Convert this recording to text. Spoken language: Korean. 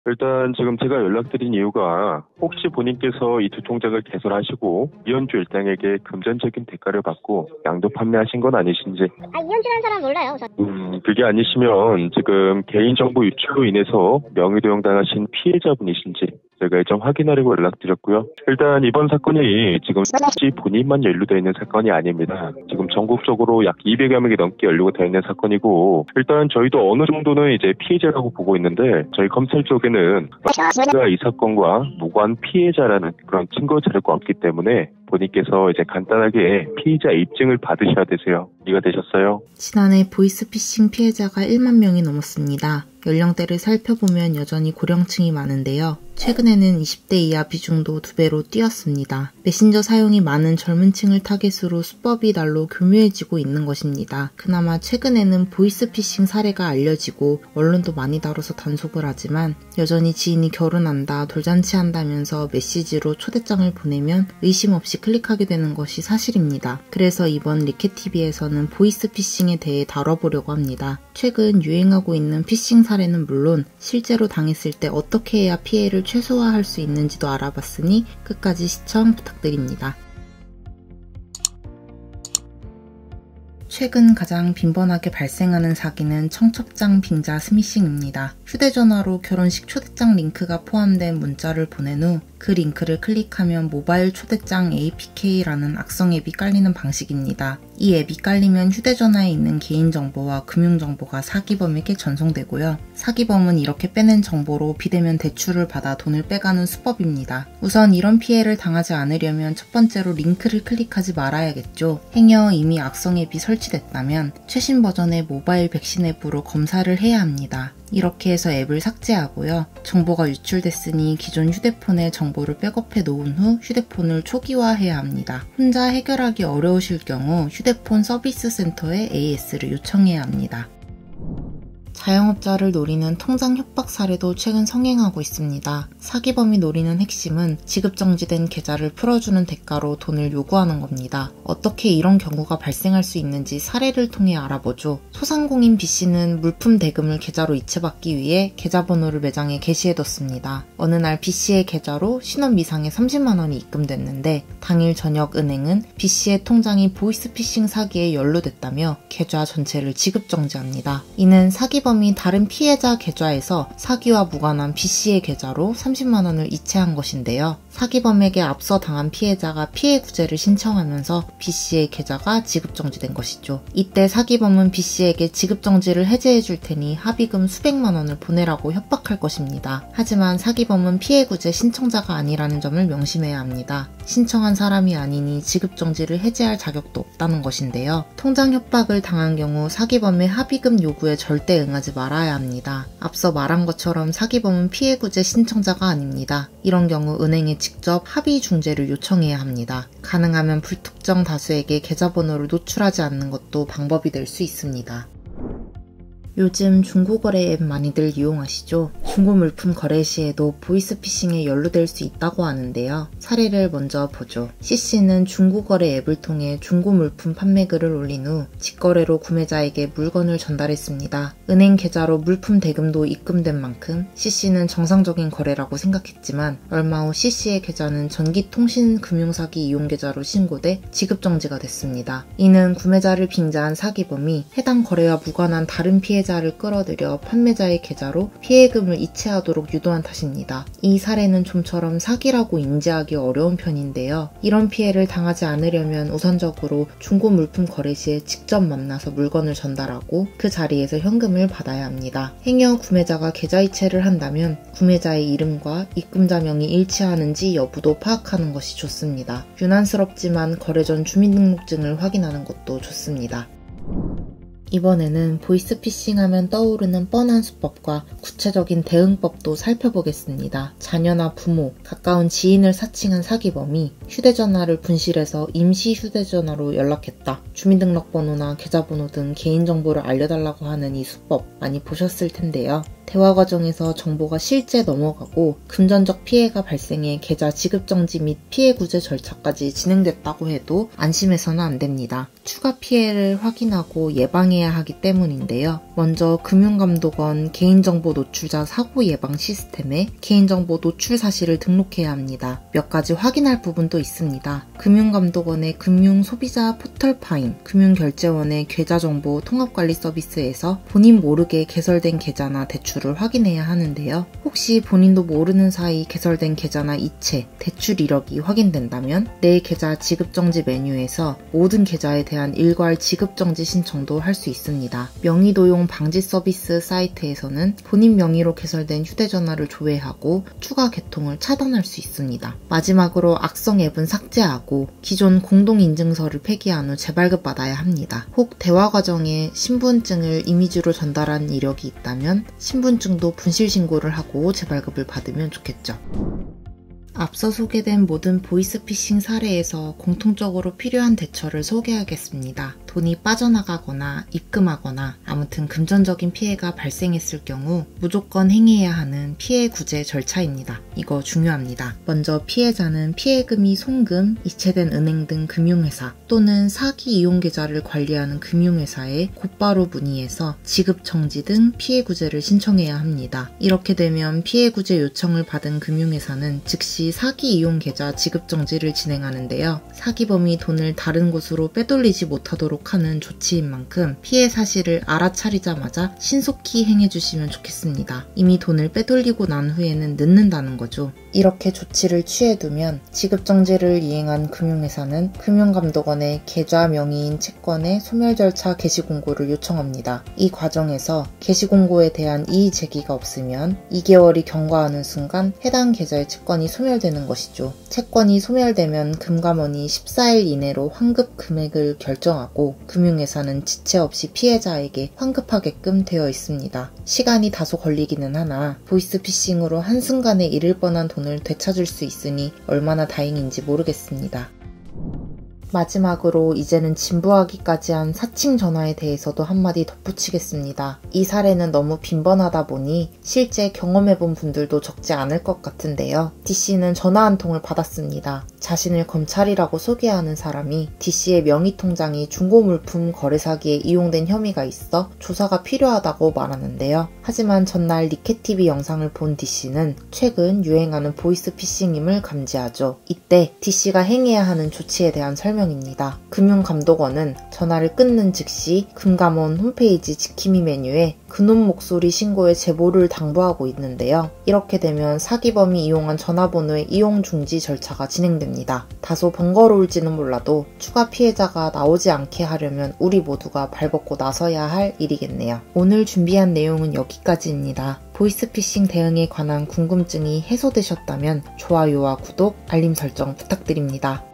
일단 지금 제가 연락드린 이유가 혹시 본인께서 이 두 통장을 개설하시고 이현주 일당에게 금전적인 대가를 받고 양도 판매하신 건 아니신지. 이현주라는 사람 몰라요. 그게 아니시면 지금 개인정보 유출로 인해서 명의도용 당하신 피해자분이신지 제가 좀 확인하려고 연락드렸고요. 일단 이번 사건이 지금 본인만 연루되어 있는 사건이 아닙니다. 지금 전국적으로 약 200여 명이 넘게 연루가 되어 있는 사건이고, 일단 저희도 어느 정도는 이제 피해자라고 보고 있는데, 저희 검찰 쪽에는 이 사건과 무관 피해자라는 그런 증거 자료가 없기 때문에 본인께서 이제 간단하게 피해자 입증을 받으셔야 되세요. 이해가 되셨어요? 지난해 보이스피싱 피해자가 1만 명이 넘었습니다. 연령대를 살펴보면 여전히 고령층이 많은데요. 최근에는 20대 이하 비중도 2배로 뛰었습니다. 메신저 사용이 많은 젊은 층을 타겟으로 수법이 날로 교묘해지고 있는 것입니다. 그나마 최근에는 보이스피싱 사례가 알려지고 언론도 많이 다뤄서 단속을 하지만 여전히 지인이 결혼한다, 돌잔치 한다면서 메시지로 초대장을 보내면 의심 없이 클릭하게 되는 것이 사실입니다. 그래서 이번 리케TV에서는 보이스피싱에 대해 다뤄보려고 합니다. 최근 유행하고 있는 피싱 사례는 물론 실제로 당했을 때 어떻게 해야 피해를 최소화할 수 있는지도 알아봤으니 끝까지 시청 부탁드립니다. 최근 가장 빈번하게 발생하는 사기는 청첩장 빙자 스미싱입니다. 휴대전화로 결혼식 초대장 링크가 포함된 문자를 보낸 후 그 링크를 클릭하면 모바일 초대장 APK라는 악성 앱이 깔리는 방식입니다. 이 앱이 깔리면 휴대전화에 있는 개인정보와 금융정보가 사기범에게 전송되고요. 사기범은 이렇게 빼낸 정보로 비대면 대출을 받아 돈을 빼가는 수법입니다. 우선 이런 피해를 당하지 않으려면 첫 번째로 링크를 클릭하지 말아야겠죠. 행여 이미 악성 앱이 설치됐다면 최신 버전의 모바일 백신 앱으로 검사를 해야 합니다. 이렇게 해서 앱을 삭제하고요. 정보가 유출됐으니 기존 휴대폰에 정보를 백업해 놓은 후 휴대폰을 초기화해야 합니다. 혼자 해결하기 어려우실 경우 휴대폰 서비스 센터에 AS를 요청해야 합니다. 자영업자를 노리는 통장 협박 사례도 최근 성행하고 있습니다. 사기범이 노리는 핵심은 지급정지된 계좌를 풀어주는 대가로 돈을 요구하는 겁니다. 어떻게 이런 경우가 발생할 수 있는지 사례를 통해 알아보죠. 소상공인 B씨는 물품 대금을 계좌로 이체받기 위해 계좌번호를 매장에 게시해뒀습니다. 어느 날 B씨의 계좌로 신원 미상의 30만원이 입금됐는데 당일 저녁 은행은 B씨의 통장이 보이스피싱 사기에 연루됐다며 계좌 전체를 지급정지합니다. 이는 사기범이 다른 피해자 계좌에서 사기와 무관한 B씨의 계좌로 30만원을 이체한 것인데요. 사기범에게 앞서 당한 피해자가 피해 구제를 신청하면서 B씨의 계좌가 지급정지된 것이죠. 이때 사기범은 B씨에게 지급정지를 해제해 줄 테니 합의금 수백만 원을 보내라고 협박할 것입니다. 하지만 사기범은 피해 구제 신청자가 아니라는 점을 명심해야 합니다. 신청한 사람이 아니니 지급정지를 해제할 자격도 없다는 것인데요. 통장 협박을 당한 경우 사기범의 합의금 요구에 절대 응하지 말아야 합니다. 앞서 말한 것처럼 사기범은 피해 구제 신청자가 아닙니다. 이런 경우 은행에 직접 합의 중재를 요청해야 합니다. 가능하면 불특정 다수에게 계좌번호를 노출하지 않는 것도 방법이 될 수 있습니다. 요즘 중고거래 앱 많이들 이용하시죠? 중고 물품 거래 시에도 보이스피싱에 연루될 수 있다고 하는데요. 사례를 먼저 보죠. C씨는 중고거래 앱을 통해 중고 물품 판매글을 올린 후 직거래로 구매자에게 물건을 전달했습니다. 은행 계좌로 물품 대금도 입금된 만큼 C씨는 정상적인 거래라고 생각했지만 얼마 후 C씨의 계좌는 전기통신금융사기 이용계좌로 신고돼 지급정지가 됐습니다. 이는 구매자를 빙자한 사기범이 해당 거래와 무관한 다른 피해자를 끌어들여 판매자의 계좌로 피해금을 이체하도록 유도한 탓입니다. 이 사례는 좀처럼 사기라고 인지하기 어려운 편인데요. 이런 피해를 당하지 않으려면 우선적으로 중고 물품 거래 시에 직접 만나서 물건을 전달하고 그 자리에서 현금을 받아야 합니다. 행여 구매자가 계좌 이체를 한다면 구매자의 이름과 입금자 명이 일치하는지 여부도 파악하는 것이 좋습니다. 유난스럽지만 거래 전 주민등록증을 확인하는 것도 좋습니다. 이번에는 보이스피싱하면 떠오르는 뻔한 수법과 구체적인 대응법도 살펴보겠습니다. 자녀나 부모, 가까운 지인을 사칭한 사기범이 휴대전화를 분실해서 임시 휴대전화로 연락했다. 주민등록번호나 계좌번호 등 개인정보를 알려달라고 하는 이 수법 많이 보셨을 텐데요. 대화 과정에서 정보가 실제 넘어가고 금전적 피해가 발생해 계좌 지급 정지 및 피해 구제 절차까지 진행됐다고 해도 안심해서는 안 됩니다. 추가 피해를 확인하고 예방해야 하기 때문인데요. 먼저 금융감독원 개인정보 노출자 사고 예방 시스템에 개인정보 노출 사실을 등록해야 합니다. 몇 가지 확인할 부분도 있습니다. 금융감독원의 금융소비자 포털파인, 금융결제원의 계좌정보 통합관리 서비스에서 본인 모르게 개설된 계좌나 대출을 확인해야 하는데요. 혹시 본인도 모르는 사이 개설된 계좌나 이체, 대출 이력이 확인된다면 내 계좌 지급정지 메뉴에서 모든 계좌에 대한 일괄 지급정지 신청도 할 수 있습니다. 명의도용 방지 서비스 사이트에서는 본인 명의로 개설된 휴대전화를 조회하고 추가 개통을 차단할 수 있습니다. 마지막으로 악성 앱은 삭제하고 기존 공동인증서를 폐기한 후 재발급 받아야 합니다. 혹 대화 과정에 신분증을 이미지로 전달한 이력이 있다면 신분증도 분실 신고를 하고 재발급을 받으면 좋겠죠. 앞서 소개된 모든 보이스피싱 사례에서 공통적으로 필요한 대처를 소개하겠습니다. 돈이 빠져나가거나 입금하거나 아무튼 금전적인 피해가 발생했을 경우 무조건 행해야 하는 피해 구제 절차입니다. 이거 중요합니다. 먼저 피해자는 피해금이 송금, 이체된 은행 등 금융회사 또는 사기 이용 계좌를 관리하는 금융회사에 곧바로 문의해서 지급 정지 등 피해 구제를 신청해야 합니다. 이렇게 되면 피해 구제 요청을 받은 금융회사는 즉시 사기 이용 계좌 지급 정지를 진행하는데요. 사기범이 돈을 다른 곳으로 빼돌리지 못하도록 하는 조치인 만큼 피해 사실을 알아차리자마자 신속히 행해주시면 좋겠습니다. 이미 돈을 빼돌리고 난 후에는 늦는다는 거죠. 이렇게 조치를 취해두면 지급정지를 이행한 금융회사는 금융감독원에 계좌 명의인 채권의 소멸 절차 게시공고를 요청합니다. 이 과정에서 게시공고에 대한 이의 제기가 없으면 2개월이 경과하는 순간 해당 계좌의 채권이 소멸되는 것이죠. 채권이 소멸되면 금감원이 14일 이내로 환급 금액을 결정하고 금융회사는 지체 없이 피해자에게 환급하게끔 되어 있습니다. 시간이 다소 걸리기는 하나 보이스피싱으로 한순간에 잃을 뻔한 돈을 되찾을 수 있으니 얼마나 다행인지 모르겠습니다. 마지막으로 이제는 진부하기까지 한 사칭 전화에 대해서도 한마디 덧붙이겠습니다. 이 사례는 너무 빈번하다 보니 실제 경험해본 분들도 적지 않을 것 같은데요. D씨는 전화 한 통을 받았습니다. 자신을 검찰이라고 소개하는 사람이 D씨의 명의 통장이 중고물품 거래 사기에 이용된 혐의가 있어 조사가 필요하다고 말하는데요. 하지만 전날 니케TV 영상을 본 D씨는 최근 유행하는 보이스피싱임을 감지하죠. 이때 D씨가 행해야 하는 조치에 대한 설명입니다. 금융감독원은 전화를 끊는 즉시 금감원 홈페이지 지킴이 메뉴에 그놈 목소리 신고의 제보를 당부하고 있는데요. 이렇게 되면 사기범이 이용한 전화번호의 이용 중지 절차가 진행됩니다. 다소 번거로울지는 몰라도 추가 피해자가 나오지 않게 하려면 우리 모두가 발벗고 나서야 할 일이겠네요. 오늘 준비한 내용은 여기까지입니다. 보이스피싱 대응에 관한 궁금증이 해소되셨다면 좋아요와 구독, 알림 설정 부탁드립니다.